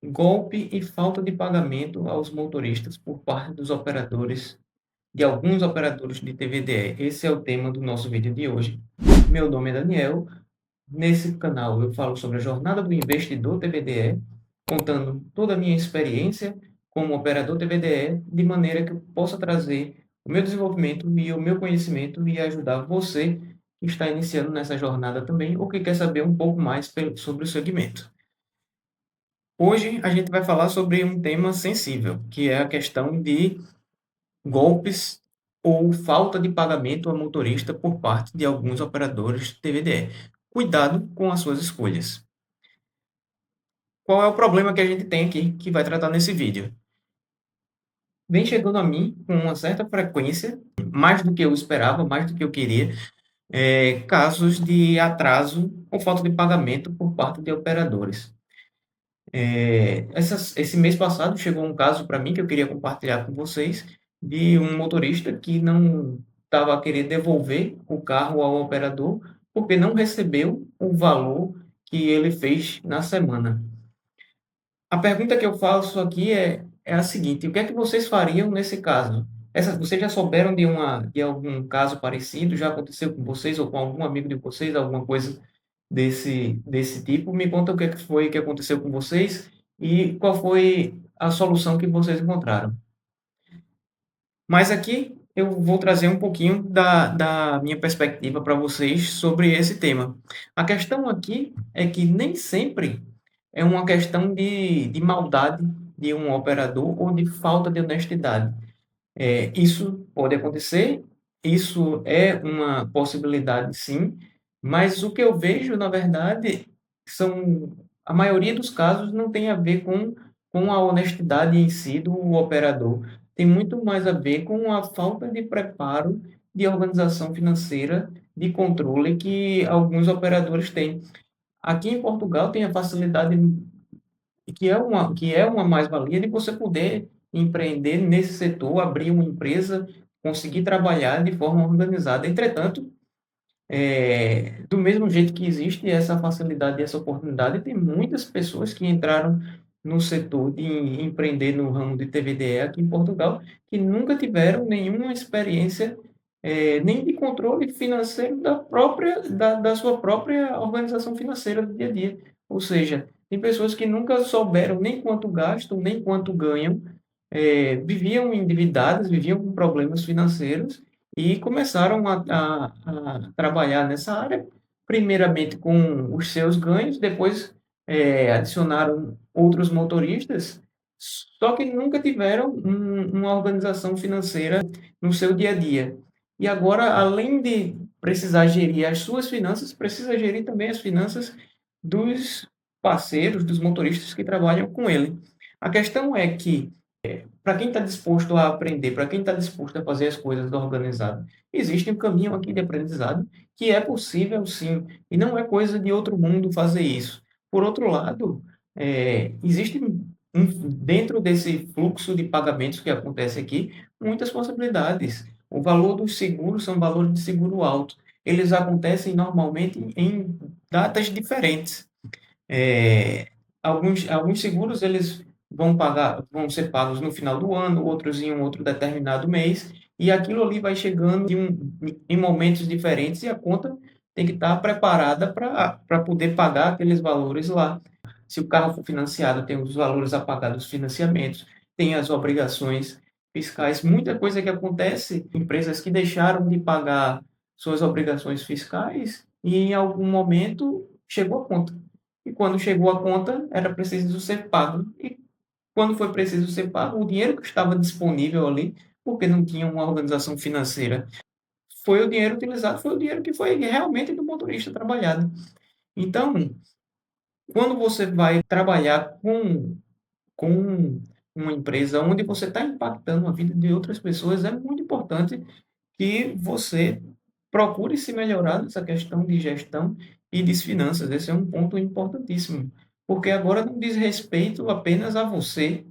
Golpe e falta de pagamento aos motoristas por parte dos operadores, de alguns operadores de TVDE. Esse é o tema do nosso vídeo de hoje. Meu nome é Daniel. Nesse canal eu falo sobre a jornada do investidor TVDE, contando toda a minha experiência como operador TVDE, de maneira que eu possa trazer o meu desenvolvimento e o meu conhecimento e ajudar você que está iniciando nessa jornada também ou que quer saber um pouco mais sobre o segmento. Hoje a gente vai falar sobre um tema sensível, que é a questão de golpes ou falta de pagamento ao motorista por parte de alguns operadores TVDE. Cuidado com as suas escolhas. Qual é o problema que a gente tem aqui que vai tratar nesse vídeo? Vem chegando a mim com uma certa frequência, mais do que eu esperava, mais do que eu queria, casos de atraso ou falta de pagamento por parte de operadores. Esse mês passado chegou um caso para mim que eu queria compartilhar com vocês, de um motorista que não estava a querer devolver o carro ao operador, porque não recebeu o valor que ele fez na semana. A pergunta que eu faço aqui é a seguinte: o que é que vocês fariam nesse caso? Vocês já souberam de algum caso parecido? Já aconteceu com vocês ou com algum amigo de vocês, alguma coisa desse tipo? Me conta o que é que foi que aconteceu com vocês e qual foi a solução que vocês encontraram. Mas aqui eu vou trazer um pouquinho da minha perspectiva para vocês sobre esse tema. A questão aqui é que nem sempre é uma questão de maldade de um operador ou de falta de honestidade. Isso pode acontecer, isso é uma possibilidade sim, mas o que eu vejo, na verdade, são a maioria dos casos não tem a ver com a honestidade em si do operador, tem muito mais a ver com a falta de preparo, de organização financeira, de controle que alguns operadores têm. Aqui em Portugal tem a facilidade que é uma mais-valia de você poder empreender nesse setor, abrir uma empresa, conseguir trabalhar de forma organizada. Entretanto, do mesmo jeito que existe essa facilidade e essa oportunidade, tem muitas pessoas que entraram no setor de empreender no ramo de TVDE aqui em Portugal, que nunca tiveram nenhuma experiência, nem de controle financeiro da sua própria organização financeira do dia a dia. Ou seja, tem pessoas que nunca souberam nem quanto gastam, nem quanto ganham, viviam endividadas, viviam com problemas financeiros e começaram a trabalhar nessa área, primeiramente com os seus ganhos, depois, adicionaram outros motoristas, só que nunca tiveram uma organização financeira no seu dia a dia. E agora, além de precisar gerir as suas finanças, precisa gerir também as finanças dos parceiros, dos motoristas que trabalham com ele. A questão é que para quem está disposto a aprender, para quem está disposto a fazer as coisas organizado, existe um caminho aqui de aprendizado que é possível sim, e não é coisa de outro mundo fazer isso. Por outro lado, existe dentro desse fluxo de pagamentos que acontece aqui, muitas possibilidades. O valor dos seguros são valores de seguro alto. Eles acontecem normalmente em datas diferentes. Eh, alguns seguros eles vão ser pagos no final do ano, outros em um outro determinado mês, e aquilo ali vai chegando em momentos diferentes e a conta tem que estar preparada para poder pagar aqueles valores lá. Se o carro for financiado, tem os valores a pagar dos financiamentos, tem as obrigações fiscais, muita coisa que acontece, empresas que deixaram de pagar suas obrigações fiscais e em algum momento chegou a conta. E quando chegou a conta, era preciso ser pago. E quando foi preciso ser pago, o dinheiro que estava disponível ali, porque não tinha uma organização financeira, foi o dinheiro utilizado, foi o dinheiro que foi realmente do motorista trabalhado. Então, quando você vai trabalhar com uma empresa onde você está impactando a vida de outras pessoas, é muito importante que você procure se melhorar nessa questão de gestão e de finanças. Esse é um ponto importantíssimo, porque agora não diz respeito apenas a você,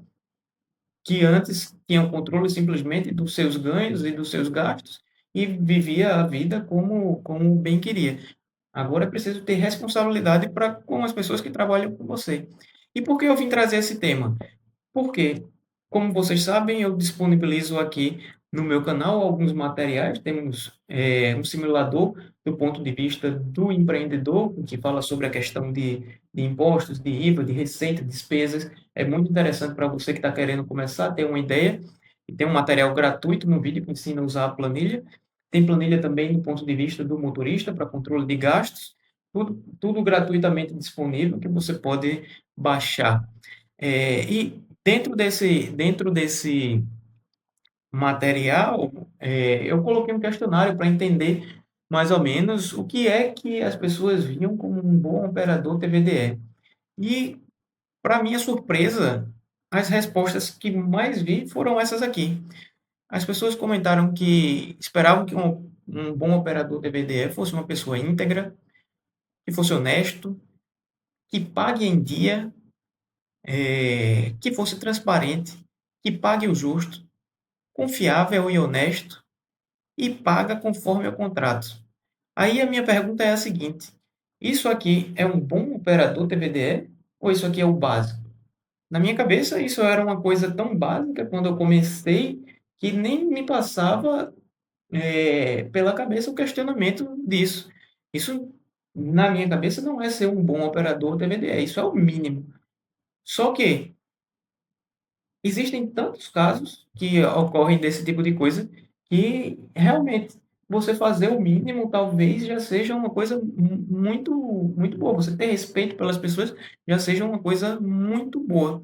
que antes tinha o controle simplesmente dos seus ganhos e dos seus gastos e vivia a vida como bem queria. Agora é preciso ter responsabilidade para com as pessoas que trabalham com você. E por que eu vim trazer esse tema? Porque, como vocês sabem, eu disponibilizo aqui no meu canal alguns materiais. Temos um simulador do ponto de vista do empreendedor, que fala sobre a questão de impostos, de IVA, de receita, despesas. É muito interessante para você que está querendo começar a ter uma ideia. E tem um material gratuito no vídeo que ensina a usar a planilha. Tem planilha também do ponto de vista do motorista para controle de gastos. Tudo gratuitamente disponível que você pode baixar. E dentro desse material, eu coloquei um questionário para entender mais ou menos o que é que as pessoas viam como um bom operador TVDE. E, para minha surpresa, as respostas que mais vi foram essas aqui. As pessoas comentaram que esperavam que um bom operador TVDE fosse uma pessoa íntegra, que fosse honesto, que pague em dia, que fosse transparente, que pague o justo, confiável e honesto e paga conforme o contrato. Aí a minha pergunta é a seguinte: isso aqui é um bom operador TVDE ou isso aqui é o básico? Na minha cabeça, isso era uma coisa tão básica quando eu comecei que nem me passava pela cabeça o questionamento disso. Isso, na minha cabeça, não é ser um bom operador TVDE, isso é o mínimo. Só que existem tantos casos que ocorrem desse tipo de coisa, que realmente você fazer o mínimo talvez já seja uma coisa muito muito boa. Você ter respeito pelas pessoas já seja uma coisa muito boa.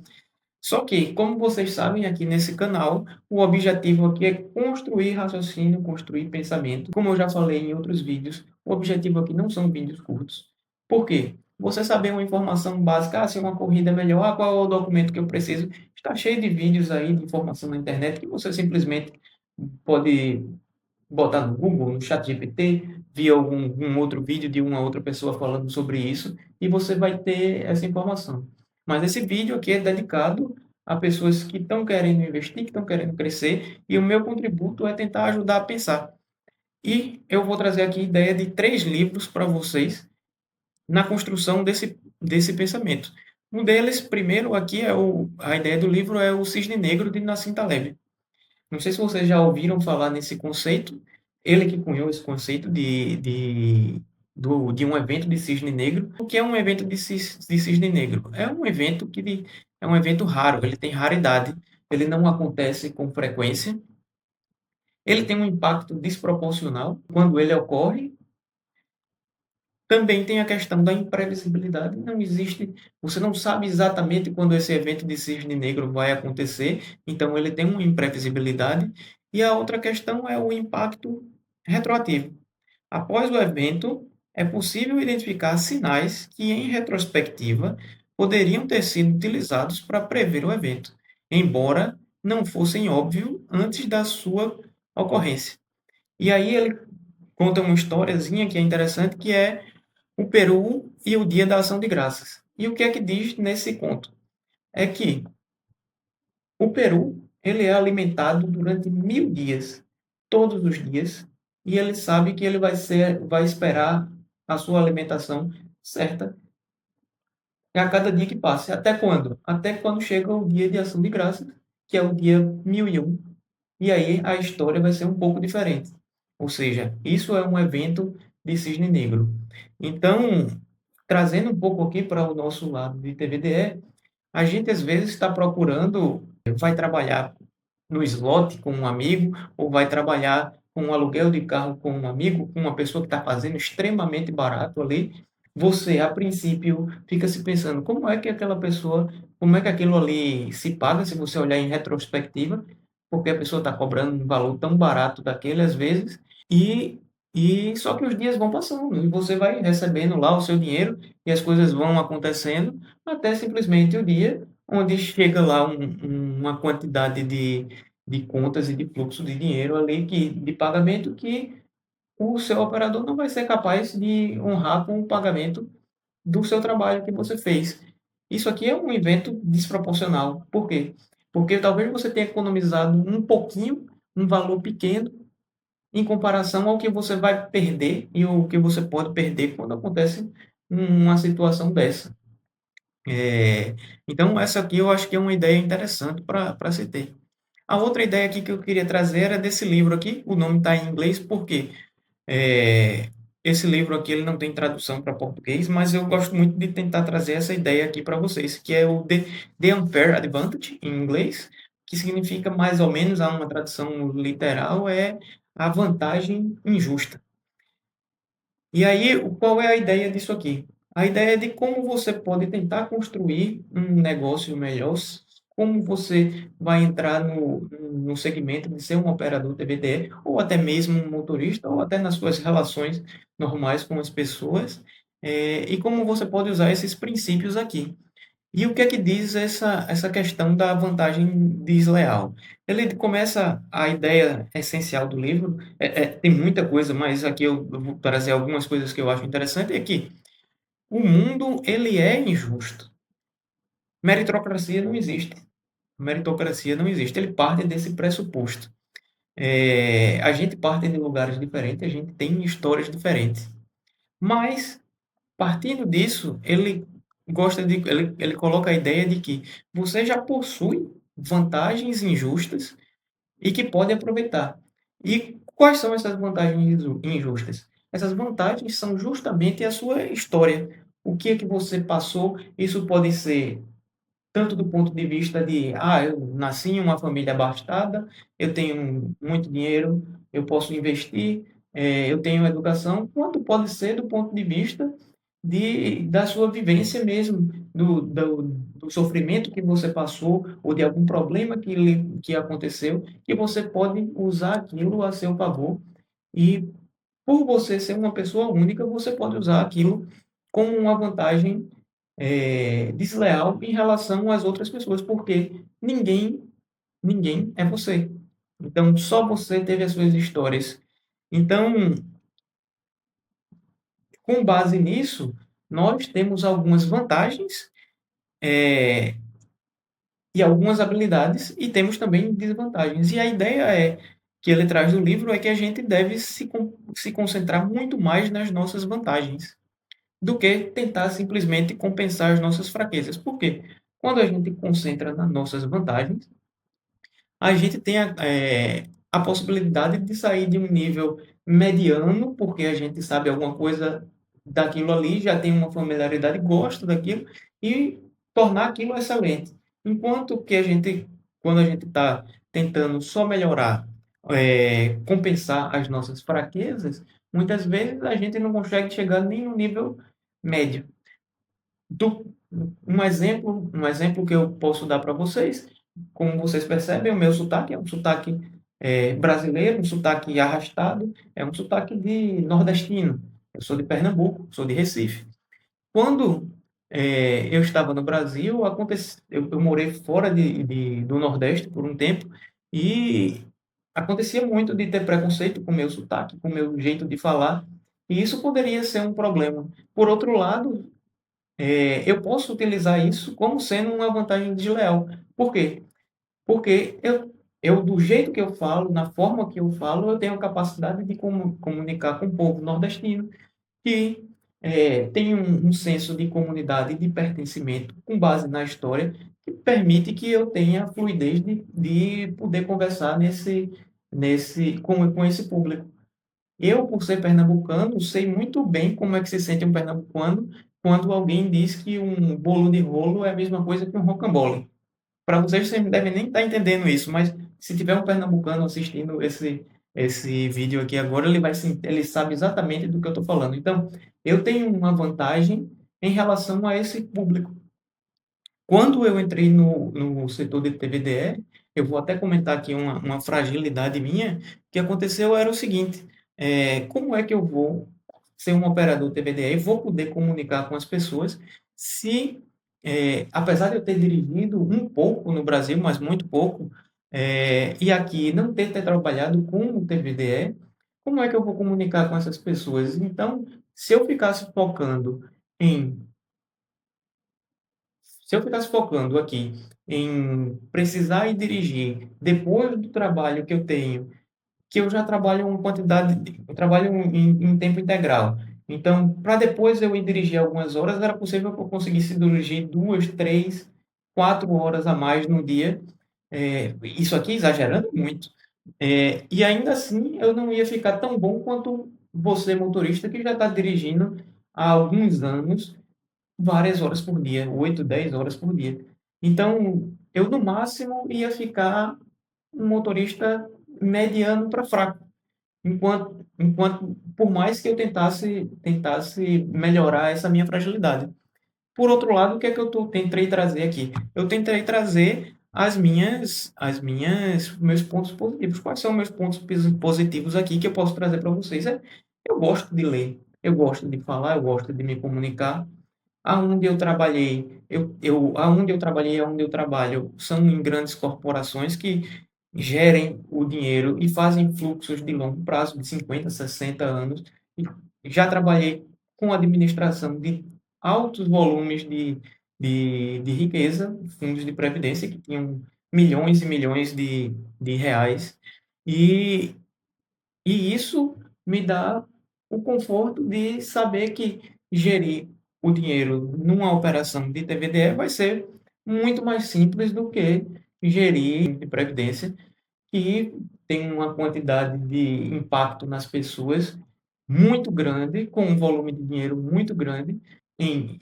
Só que, como vocês sabem aqui nesse canal, o objetivo aqui é construir raciocínio, construir pensamento. Como eu já falei em outros vídeos, o objetivo aqui não são vídeos curtos. Por quê? Você saber uma informação básica, se uma corrida é melhor, qual é o documento que eu preciso. Está cheio de vídeos aí, de informação na internet, que você simplesmente pode botar no Google, no ChatGPT, ver algum outro vídeo de uma outra pessoa falando sobre isso, e você vai ter essa informação. Mas esse vídeo aqui é dedicado a pessoas que estão querendo investir, que estão querendo crescer, e o meu contributo é tentar ajudar a pensar. E eu vou trazer aqui a ideia de 3 livros para vocês na construção desse pensamento. Um deles, primeiro, aqui a ideia do livro é o Cisne Negro de Nassim Taleb. Não sei se vocês já ouviram falar nesse conceito. Ele que cunhou esse conceito de um evento de cisne negro. O que é um evento de cisne negro? É um evento é um evento raro, ele tem raridade, ele não acontece com frequência, ele tem um impacto desproporcional quando ele ocorre. Também tem a questão da imprevisibilidade, não existe, você não sabe exatamente quando esse evento de cisne negro vai acontecer, então ele tem uma imprevisibilidade. E a outra questão é o impacto retroativo. Após o evento, é possível identificar sinais que, em retrospectiva, poderiam ter sido utilizados para prever o evento, embora não fossem óbvios antes da sua ocorrência. E aí ele conta uma historiazinha que é interessante, que é o Peru e o Dia da Ação de Graças. E o que é que diz nesse conto? É que o Peru ele é alimentado durante 1000 dias, todos os dias, e ele sabe que ele vai esperar a sua alimentação certa a cada dia que passe. Até quando? Até quando chega o Dia de Ação de Graças, que é o dia 1001, e aí a história vai ser um pouco diferente. Ou seja, isso é um evento de cisne negro. Então, trazendo um pouco aqui para o nosso lado de TVDE, a gente às vezes está procurando, vai trabalhar no slot com um amigo, ou vai trabalhar com um aluguel de carro com um amigo, com uma pessoa que está fazendo extremamente barato ali. Você, a princípio, fica se pensando como é que aquela pessoa, como é que aquilo ali se paga, se você olhar em retrospectiva, porque a pessoa está cobrando um valor tão barato daquele às vezes, e, e só que os dias vão passando, e você vai recebendo lá o seu dinheiro, e as coisas vão acontecendo, até simplesmente o dia onde chega lá uma quantidade de contas e de fluxo de dinheiro ali, de pagamento, que o seu operador não vai ser capaz de honrar com o pagamento do seu trabalho que você fez. Isso aqui é um evento desproporcional. Por quê? Porque talvez você tenha economizado um pouquinho, um valor pequeno, em comparação ao que você vai perder e o que você pode perder quando acontece uma situação dessa. Eh, então essa aqui eu acho que é uma ideia interessante para se ter. A outra ideia aqui que eu queria trazer era desse livro aqui, o nome está em inglês, porque esse livro aqui ele não tem tradução para português, mas eu gosto muito de tentar trazer essa ideia aqui para vocês, que é o The Unfair Advantage, em inglês, que significa mais ou menos, há uma tradução literal, é a vantagem injusta. E aí, qual é a ideia disso aqui? A ideia é de como você pode tentar construir um negócio melhor, como você vai entrar no segmento de ser um operador TVDE, ou até mesmo um motorista, ou até nas suas relações normais com as pessoas, e como você pode usar esses princípios aqui. E o que é que diz essa questão da vantagem desleal? Ele começa a ideia essencial do livro, tem muita coisa, mas aqui eu vou trazer algumas coisas que eu acho interessante, é que o mundo ele é injusto. Meritocracia não existe. Meritocracia não existe. Ele parte desse pressuposto. A gente parte de lugares diferentes, a gente tem histórias diferentes. Mas partindo disso, ele coloca a ideia de que você já possui vantagens injustas e que pode aproveitar. E quais são essas vantagens injustas? Essas vantagens são justamente a sua história. O que é que você passou? Isso pode ser tanto do ponto de vista de, eu nasci em uma família abastada, eu tenho muito dinheiro, eu posso investir, eu tenho educação, quanto pode ser do ponto de vista da sua vivência mesmo, do sofrimento que você passou ou de algum problema que aconteceu, que você pode usar aquilo a seu favor e, por você ser uma pessoa única, você pode usar aquilo como uma vantagem, desleal em relação às outras pessoas, porque ninguém é você. Então, só você teve as suas histórias. Então, com base nisso, nós temos algumas vantagens, eh, e algumas habilidades, e temos também desvantagens. E a ideia que ele traz no livro é que a gente deve se concentrar muito mais nas nossas vantagens, do que tentar simplesmente compensar as nossas fraquezas. Por quê? Quando a gente concentra nas nossas vantagens, a gente tem a possibilidade de sair de um nível mediano, porque a gente sabe alguma coisa daquilo ali, já tem uma familiaridade, gosta daquilo, e tornar aquilo excelente. Enquanto que quando a gente está tentando só melhorar, compensar as nossas fraquezas, muitas vezes a gente não consegue chegar nem no nível médio. Do um exemplo que eu posso dar para vocês, como vocês percebem, o meu sotaque é um sotaque, brasileiro, um sotaque arrastado, é um sotaque de nordestino. Eu sou de Pernambuco, sou de Recife. Quando, eu estava no Brasil, eu morei fora do Nordeste por um tempo, e acontecia muito de ter preconceito com o meu sotaque, com o meu jeito de falar, e isso poderia ser um problema. Por outro lado, eu posso utilizar isso como sendo uma vantagem desleal. Por quê? Porque eu do jeito que eu falo, na forma que eu falo, eu tenho a capacidade de comunicar com o povo nordestino, que, tem um senso de comunidade e de pertencimento com base na história, que permite que eu tenha a fluidez de poder conversar com esse público. Eu, por ser pernambucano, sei muito bem como é que se sente um pernambucano quando alguém diz que um bolo de rolo é a mesma coisa que um rocambole. Para vocês não devem nem estar entendendo isso, mas se tiver um pernambucano assistindo esse vídeo aqui agora, ele sabe exatamente do que eu estou falando. Então, eu tenho uma vantagem em relação a esse público. Quando eu entrei no setor de TVDE, eu vou até comentar aqui uma fragilidade minha, que aconteceu era o seguinte, como é que eu vou ser um operador TVDE e vou poder comunicar com as pessoas se, apesar de eu ter dirigido um pouco no Brasil, mas muito pouco, e aqui não ter trabalhado com o TVDE, como é que eu vou comunicar com essas pessoas? Então, se eu ficasse focando em se eu ficasse focando aqui em precisar ir dirigir depois do trabalho que eu tenho, que eu já trabalho uma quantidade eu trabalho em tempo integral. Então, para depois eu ir dirigir algumas horas, era possível que eu conseguisse dirigir 2, 3, 4 horas a mais no dia, isso aqui exagerando muito. E ainda assim eu não ia ficar tão bom quanto você motorista que já está dirigindo há alguns anos, várias horas por dia, 8, 10 horas por dia. Então, eu no máximo ia ficar um motorista mediano para fraco. Enquanto por mais que eu tentasse melhorar essa minha fragilidade. Por outro lado, o que é que eu tentei trazer aqui? Eu tentei trazer as minhas meus pontos positivos. Quais são meus pontos positivos aqui que eu posso trazer para vocês? Eu gosto de ler, eu gosto de falar, eu gosto de me comunicar. Aonde eu trabalhei, aonde eu trabalhei, aonde eu trabalho, são em grandes corporações que gerem o dinheiro e fazem fluxos de longo prazo, de 50, 60 anos. E já trabalhei com administração de altos volumes de riqueza, fundos de previdência que tinham milhões e milhões de reais. E e isso me dá o conforto de saber que gerir o dinheiro numa operação de TVDE vai ser muito mais simples do que gerir de previdência, que tem uma quantidade de impacto nas pessoas muito grande, com um volume de dinheiro muito grande, em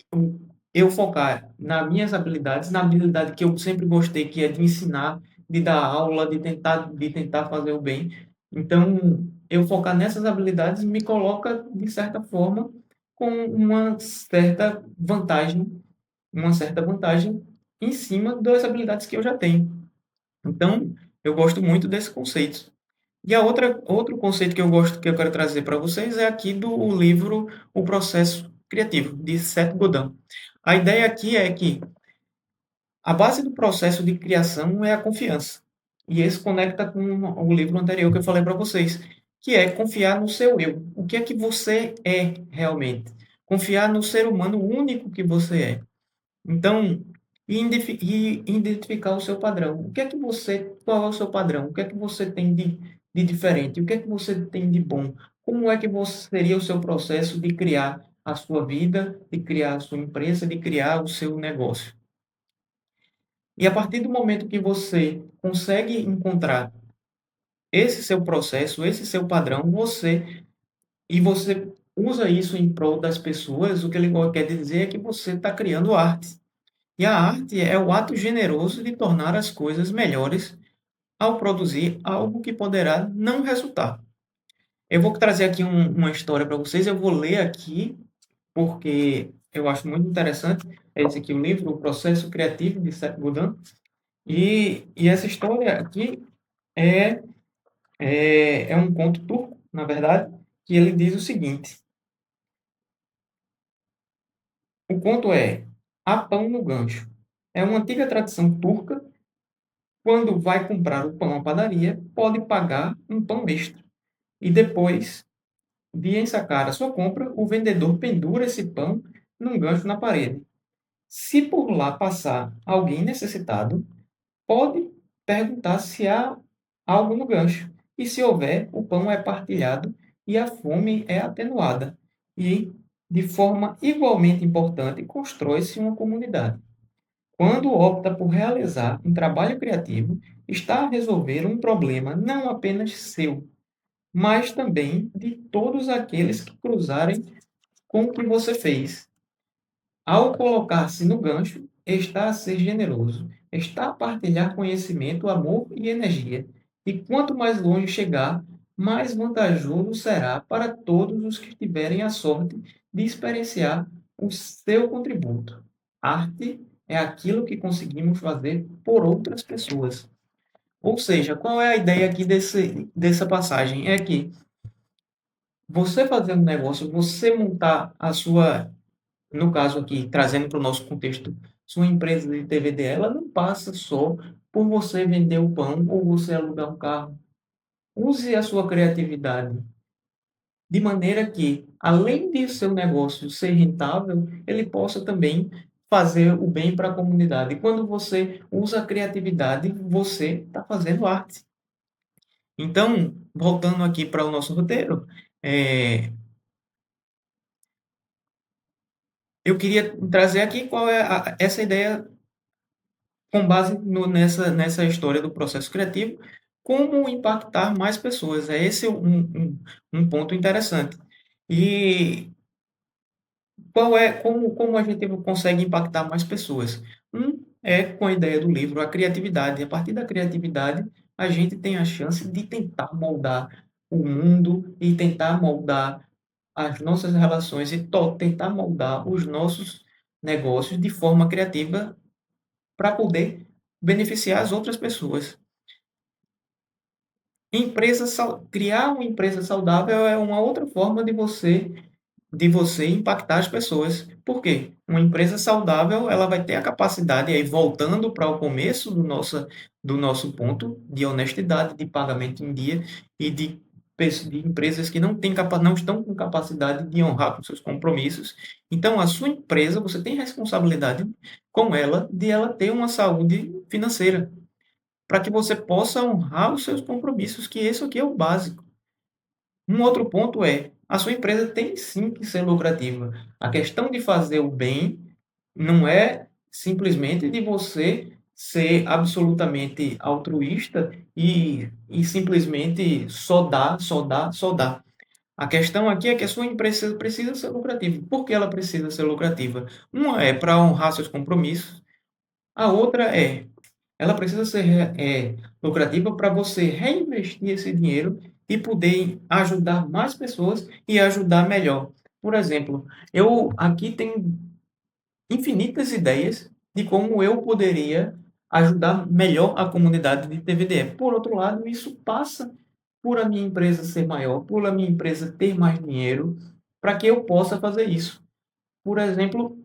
eu focar nas minhas habilidades, na habilidade que eu sempre gostei, que é de ensinar, de dar aula, de tentar fazer o bem. Então, eu focar nessas habilidades me coloca, de certa forma, com uma certa vantagem em cima das habilidades que eu já tenho. Então, eu gosto muito desse conceito. E outro conceito que eu quero trazer para vocês é aqui do livro O Processo Criativo, de Seth Godin. A ideia aqui é que a base do processo de criação é a confiança. E esse conecta com o livro anterior que eu falei para vocês, que é confiar no seu eu. O que é que você é realmente? Confiar no ser humano único que você é. Então, e identificar o seu padrão. Qual é o seu padrão? O que é que você tem de diferente? O que é que você tem de bom? Como é que seria o seu processo de criar a sua vida, de criar a sua empresa, de criar o seu negócio? E a partir do momento que você consegue encontrar esse seu processo, esse seu padrão, você usa isso em prol das pessoas, o que ele quer dizer é que você está criando arte. E a arte é o ato generoso de tornar as coisas melhores ao produzir algo que poderá não resultar. Eu vou trazer aqui uma história para vocês, eu vou ler aqui, porque eu acho muito interessante. É esse aqui o livro, O Processo Criativo, de Seth Godin. E essa história aqui é, é um conto turco, na verdade, que ele diz o seguinte: o conto é Há pão no gancho. É uma antiga tradição turca. Quando vai comprar o pão à padaria, pode pagar um pão extra. E depois de ensacar a sua compra, o vendedor pendura esse pão num gancho na parede. Se por lá passar alguém necessitado, pode perguntar se há algo no gancho. E se houver, o pão é partilhado e a fome é atenuada. E, de forma igualmente importante, constrói-se uma comunidade. Quando opta por realizar um trabalho criativo, está a resolver um problema não apenas seu, mas também de todos aqueles que cruzarem com o que você fez. Ao colocar-se no gancho, está a ser generoso, está a partilhar conhecimento, amor e energia. E quanto mais longe chegar, mais vantajoso será para todos os que tiverem a sorte de experienciar o seu contributo. Arte é aquilo que conseguimos fazer por outras pessoas. Ou seja, qual é a ideia aqui dessa passagem? É que você fazer um negócio, você montar a sua, no caso aqui, trazendo para o nosso contexto, sua empresa de TVD, ela não passa só por você vender o pão ou você alugar um carro. Use a sua criatividade de maneira que, além de seu negócio ser rentável, ele possa também fazer o bem para a comunidade. E quando você usa a criatividade, você está fazendo arte. Então, voltando aqui para o nosso roteiro, eh, eu queria trazer aqui qual é essa ideia com base nessa história do processo criativo, como impactar mais pessoas. É esse um ponto interessante. E como a gente consegue impactar mais pessoas? É com a ideia do livro, a criatividade. A partir da criatividade, a gente tem a chance de tentar moldar o mundo e tentar moldar as nossas relações e tentar moldar os nossos negócios de forma criativa para poder beneficiar as outras pessoas. Criar uma empresa saudável é uma outra forma de você impactar as pessoas. Por quê? Uma empresa saudável, ela vai ter a capacidade, aí voltando para o começo do nosso ponto, de honestidade, de pagamento em dia e de empresas que não estão com capacidade de honrar com seus compromissos. Então, a sua empresa, você tem responsabilidade com ela, de ela ter uma saúde financeira, para que você possa honrar os seus compromissos, que isso aqui é o básico. Um outro ponto é, a sua empresa tem sim que ser lucrativa. A questão de fazer o bem não é simplesmente de você ser absolutamente altruísta e simplesmente só dar, só dar, só dar. A questão aqui é que a sua empresa precisa ser lucrativa. Por que ela precisa ser lucrativa? Uma é para honrar seus compromissos, a outra é ela precisa ser lucrativa para você reinvestir esse dinheiro e poder ajudar mais pessoas e ajudar melhor. Por exemplo, eu aqui tenho infinitas ideias de como eu poderia ajudar melhor a comunidade de TVDE. Por outro lado, isso passa por a minha empresa ser maior, por a minha empresa ter mais dinheiro, para que eu possa fazer isso. Por exemplo,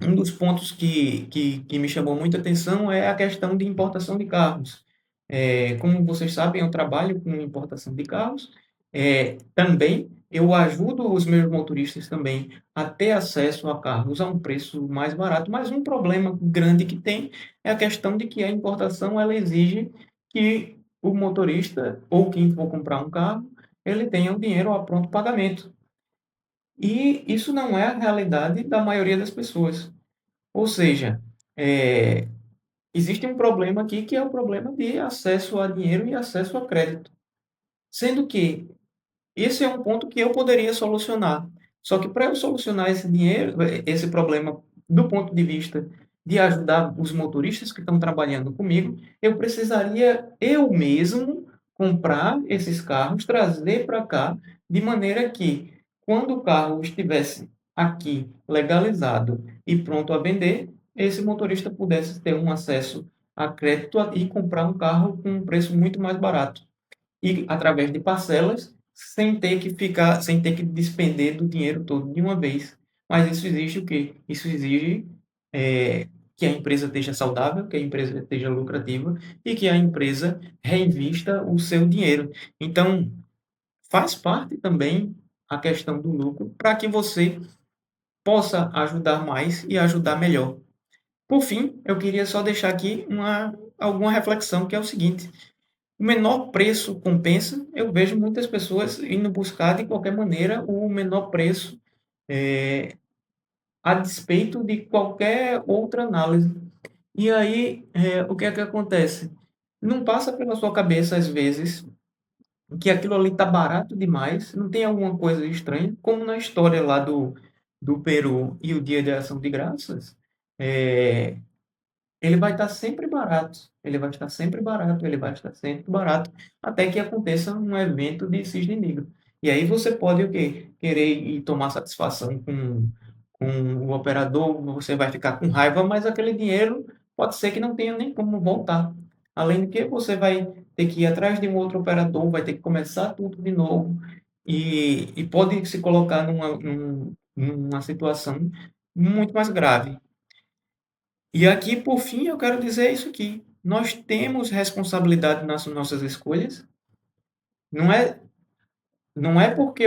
um dos pontos que me chamou muita atenção é a questão de importação de carros. Como vocês sabem, eu trabalho com importação de carros. Também eu ajudo os meus motoristas também a ter acesso a carros a um preço mais barato, mas um problema grande que tem é a questão de que a importação ela exige que o motorista ou quem for comprar um carro, ele tenha o dinheiro a pronto pagamento. E isso não é a realidade da maioria das pessoas. Ou seja, eh, existe um problema aqui que é o problema de acesso a dinheiro e acesso a crédito. Sendo que esse é um ponto que eu poderia solucionar. Só que para eu solucionar esse problema do ponto de vista de ajudar os motoristas que estão trabalhando comigo, eu precisaria eu mesmo comprar esses carros, trazer para cá, de maneira que quando o carro estivesse aqui legalizado e pronto a vender, esse motorista pudesse ter um acesso a crédito e comprar um carro com um preço muito mais barato e através de parcelas, sem ter que despender do dinheiro todo de uma vez. Mas isso exige o quê? Isso exige, que a empresa esteja saudável, que a empresa esteja lucrativa e que a empresa reinvista o seu dinheiro. Então, faz parte também a questão do lucro para que você possa ajudar mais e ajudar melhor. Por fim, eu queria só deixar aqui alguma reflexão, que é o seguinte: o menor preço compensa. Eu vejo muitas pessoas indo buscar de qualquer maneira o menor preço, eh, a despeito de qualquer outra análise. E aí, o que é que acontece? Não passa pela sua cabeça, às vezes, que aquilo ali está barato demais, não tem alguma coisa estranha, como na história lá do Peru e o Dia de Ação de Graças. eh Ele vai estar sempre barato, ele vai estar sempre barato, ele vai estar sempre barato, até que aconteça um evento de cisne negro. E aí você pode o quê? Querer ir tomar satisfação com o operador, você vai ficar com raiva, mas aquele dinheiro pode ser que não tenha nem como voltar. Além de que você vai ter que ir atrás de um outro operador, vai ter que começar tudo de novo, e pode se colocar numa situação muito mais grave. E aqui, por fim, eu quero dizer isso aqui: nós temos responsabilidade nas nossas escolhas. Não é não é porque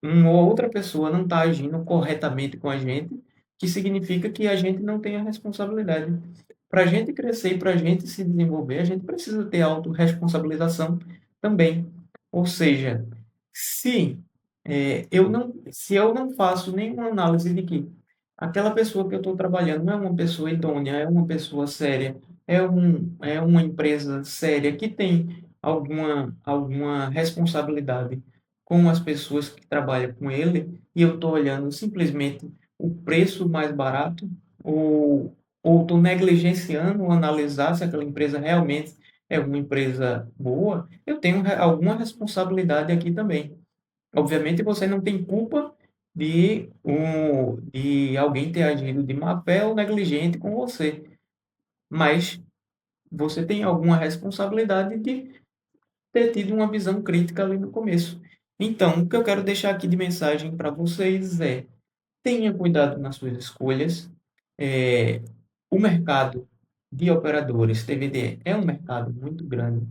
uma outra pessoa não está agindo corretamente com a gente, que significa que a gente não tem a responsabilidade. Para a gente crescer e para a gente se desenvolver, a gente precisa ter autorresponsabilização também. Ou seja, se Se eu não faço nenhuma análise de que aquela pessoa que eu estou trabalhando não é uma pessoa idônea, é uma pessoa séria, é uma empresa séria que tem alguma responsabilidade com as pessoas que trabalham com ele, e eu estou olhando simplesmente o preço mais barato, ou estou negligenciando analisar se aquela empresa realmente é uma empresa boa, eu tenho alguma responsabilidade aqui também. Obviamente você não tem culpa de alguém ter agido de má fé ou negligente com você, mas você tem alguma responsabilidade de ter tido uma visão crítica ali no começo. Então, o que eu quero deixar aqui de mensagem para vocês é: tenha cuidado nas suas escolhas. Eh, o mercado de operadores TVD é um mercado muito grande.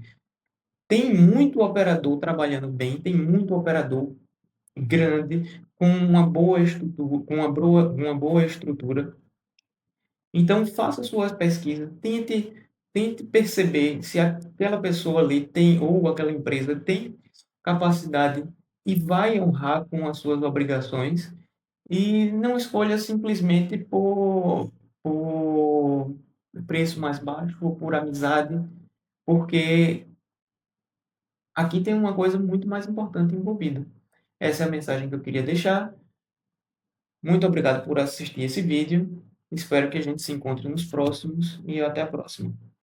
Tem muito operador trabalhando bem, tem muito operador grande, com uma boa estrutura. Então faça suas pesquisas, tente perceber se aquela pessoa ali tem, ou aquela empresa tem capacidade e vai honrar com as suas obrigações, e não escolha simplesmente por preço mais baixo ou por amizade, porque aqui tem uma coisa muito mais importante envolvida. Essa é a mensagem que eu queria deixar. Muito obrigado por assistir esse vídeo. Espero que a gente se encontre nos próximos e até a próxima.